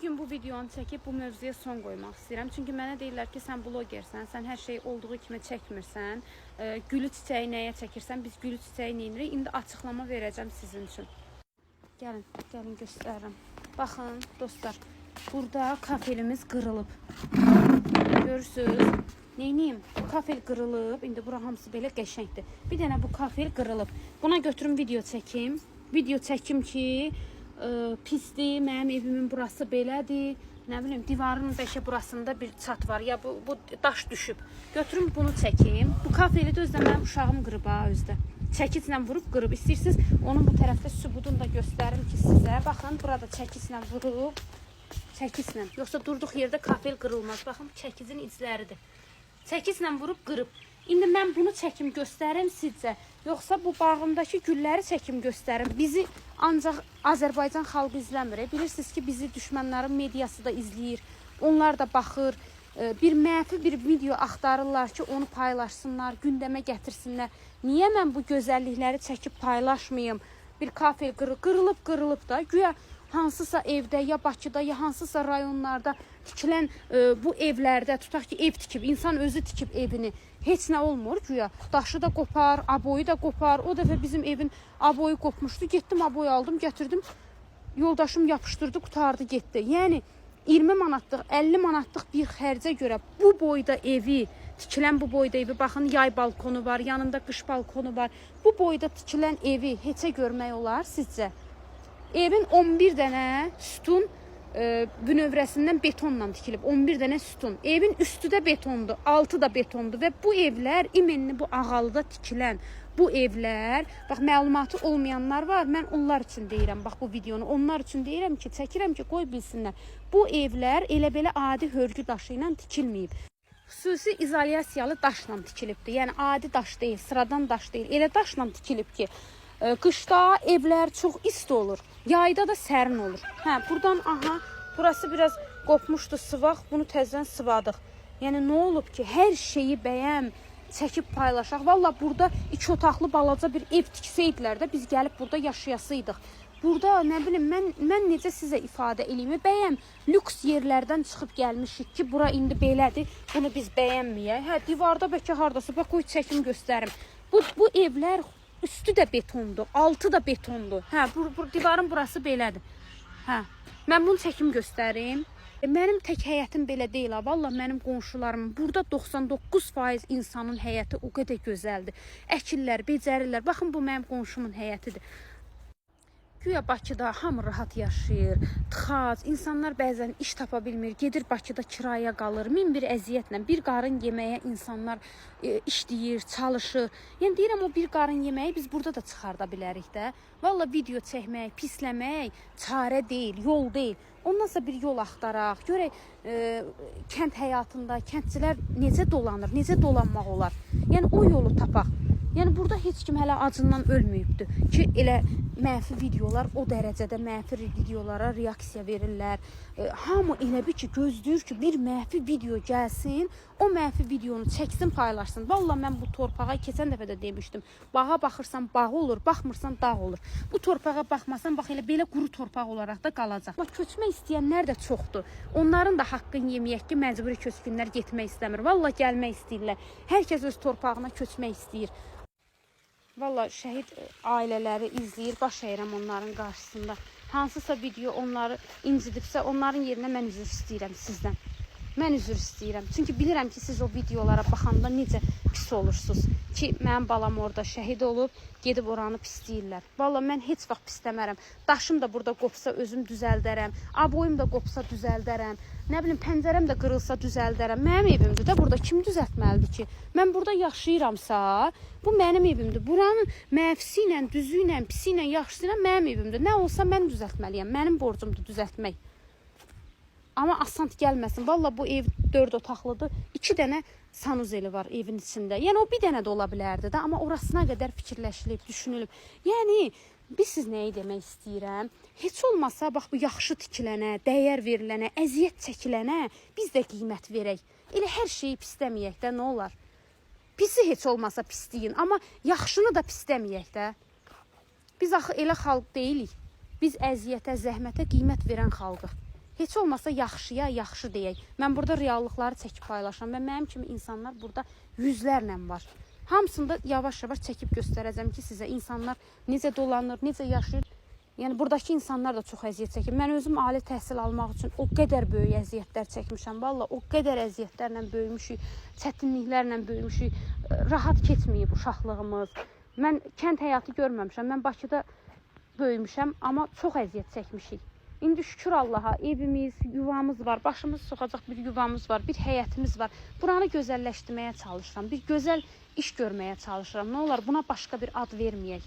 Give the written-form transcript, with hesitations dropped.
Bugün bu videonu çəkib bu mövzuya son qoymaq istəyirəm. Çünki mənə deyirlər ki, sən blogersən, sən hər şeyi olduğu kimi çəkmirsən. Gülü çiçəyi nəyə çəkirsən? Biz gülü çiçəyi neyinirik? İndi açıqlama verəcəm sizin üçün. Gəlin göstərirəm. Baxın dostlar, burada kafelimiz qırılıb. Görürsünüz? Neyniyim? Bu kafel qırılıb. İndi bura hamısı belə qəşəngdir. Bir dənə bu kafel qırılıb. Buna götürüm video çəkim. Video çəkim ki, pisdir, mənim evimin burası belədir. Nə bilim, divarın bəlkə burasında bir çat var. Ya bu daş düşüb. Götürüm bunu çəkim. Bu kafeli də özdə mənim uşağım qırıb ha özdə. Çəkiclə vurub qırıb. İstəyirsiniz onun bu tərəfdə sübudunu da göstərim ki sizə. Baxın, burada çəkiclə vurub. Çəkiclə. Yoxsa durduq yerdə kafel qırılmaz. Baxın, çəkicin izləridir. Çəkiclə vurub qırıb. İndi mən bunu çəkim göstərim sizcə. Yoxsa bu bağımdakı gülləri çəkim göstərim. Bizi ancaq Azərbaycan xalqı izləmir. Bilirsiniz ki, bizi düşmənlərin mediası da izləyir. Onlar da baxır. Bir mənfi bir video axtarırlar ki, onu paylaşsınlar, gündəmə gətirsinlər. Niyə mən bu gözəllikləri çəkib paylaşmayım? Bir kafel qırılıb da. Güya hansısa evdə, ya Bakıda, ya hansısa rayonlarda tikilən bu evlərdə, tutaq ki, ev tikib, insan özü tikib evini. Heç nə olmur güya. Daşı da qopar, aboyu da qopar. O dəfə bizim evin aboyu qopmuşdu. Getdim, aboyu aldım, gətirdim. Yoldaşım yapışdırdı, qutardı, getdi. Yəni 20 manatlıq, 50 manatlıq bir xərcə görə bu boyda evi, tikilən bu boyda evi, baxın, yay balkonu var, yanında qış balkonu var. Bu boyda tikilən evi heçə görmək olar sizcə? Evin 11 dənə sütun bünövrəsindən betonla tikilib. 11 dənə sütun. Evin üstü də betondur, altı da betondur və bu evlər imenli bu Ağalıda tikilən bu evlər, bax məlumatı olmayanlar var. Mən onlar üçün deyirəm, bax bu videonu onlar üçün deyirəm ki, çəkirəm ki, qoy bilsinlər. Bu evlər elə belə adi hörgü daşı ilə tikilməyib. Xüsusi izolyasiyalı daşla tikilibdir. Yəni adi daş deyil, sıradan daş deyil. Elə daşla tikilib ki, qışda evlər çox isti olur. Yayda da sərin olur. Hə, buradan aha, burası biraz qopmuşdu, sıvaq. Bunu təzədən sıvadıq. Yəni nə olub ki, hər şeyi bəyəm çəkib paylaşaq. Valla burada 2 otaqlı balaca bir ev tiksəydilər də biz gəlib burada yaşayasıydıq. Burada nə bilim mən necə sizə ifadə eləyim? Bəyəm lüks yerlərdən çıxıb gəlmişik ki, bura indi belədir. Bunu biz bəyənməyək. Hə, divarda bəlkə hardasa bax qoy çəkim göstərim. Bu evlər üstü də betondur, altı da betondur. Hə, divarın burası belədir. Hə, mən bunu çəkim göstərim. Mənim tək həyətim belə deyil ha. Valla mənim qonşularım, burada 99% insanın həyəti o qədər gözəldir. Əkirlər, becərirlər. Baxın, bu mənim qonşumun həyətidir. Güya Bakıda hamı rahat yaşayır, tıxac, insanlar bəzən iş tapa bilmir, gedir Bakıda kiraya qalır, min bir əziyyətlə, bir qarın yeməyə insanlar işləyir, çalışır. Yəni deyirəm, o bir qarın yeməyi biz burada da çıxarda bilərik də. Valla video çəkmək, pisləmək çarə deyil, yol deyil. Ondansa bir yol axtaraq, görək kənd həyatında kəndçilər necə dolanır, necə dolanmaq olar. Yəni o yolu tapaq. Yəni burada heç kim hələ acından ölməyibdir ki, elə mənfi videolar o dərəcədə mənfi videolara reaksiya verirlər. Hamı elə bir ki, gözləyir ki, bir mənfi video gəlsin, o mənfi videonu çəksin, paylaşsın. Vallahi mən bu torpağa keçən dəfə də demişdim. Bağa baxırsan bağ olur, baxmırsan dağ olur. Bu torpağa baxmasan, bax elə belə quru torpaq olaraq da qalacaq. Bax, köçmək istəyənlər də çoxdur. Onların da haqqını yeməyək ki, məcburi köçkünlər getmək istəmir. Vallahi gəlmək istəyirlər. Hər kəs öz torpağına köçmək istəyir. Valla şəhid ailələri izləyir, baş əyirəm onların qarşısında. Hansısa video onları incidibsə, onların yerinə mən üzr istəyirəm sizdən. Mən üzr istəyirəm. Çünki bilirəm ki, siz o videolara baxanda necə pis olursunuz. Ki, mənim balam orada şəhid olub, gedib oranı pisləyirlər. Valla mən heç vaxt pisləmərəm. Daşım da burada qopsa özüm düzəldərəm. Aboyum da qopsa düzəldərəm. Nə bilim, pəncərəm də qırılsa düzəldərəm. Mənim evimdir də, burada kim düzəltməlidir ki? Mən burada yaşayıramsa, bu mənim evimdir. Buranın mənfisi ilə, düzü ilə, pisi ilə, yaxşısı ilə mənim evimdir. Nə olsa mən düzəltməliyəm. Mənim borcumdur düzəltmək. Amma asant gəlməsin. Valla bu ev 4 otaqlıdır. 2 dənə sanuzeli var evin içində. Yəni o bir dənə də ola bilərdi də. Amma orasına qədər fikirləşilib, düşünülüb. Yəni siz nəyi demək istəyirəm? Heç olmasa bax bu yaxşı tikilənə, dəyər verilənə, əziyyət çəkilənə biz də qiymət verək. Elə hər şeyi pisləməyək də, nə olar? Pisi heç olmasa pisləyin, amma yaxşını da pisləməyək də. Biz axı elə xalq deyilik. Biz əziyyətə, zəhmətə qiymət verən xalqıq. Heç olmasa yaxşıya yaxşı deyək. Mən burada reallıqları çəkib paylaşıram və mənim kimi insanlar burada yüzlərlə var. Hamısında yavaş-yavaş çəkib göstərəcəm ki, sizə insanlar necə dolanır, necə yaşayır. Yəni buradakı insanlar da çox əziyyət çəkir. Mən özüm ali təhsil almaq üçün o qədər böyük əziyyətlər çəkmişəm. Valla o qədər əziyyətlərlə böyümüşük, çətinliklərlə böyümüşük. Rahat keçməyib uşaqlığımız. Mən kənd həyatı görməmişəm. Mən Bakıda böyümüşəm, amma çox əziyyət çəkmişik. İndi şükür Allaha, evimiz, yuvamız var, başımız soxacaq bir yuvamız var, bir həyətimiz var. Buranı gözəlləşdirməyə çalışıram, bir gözəl iş görməyə çalışıram. Nə olar buna başqa bir ad verməyək.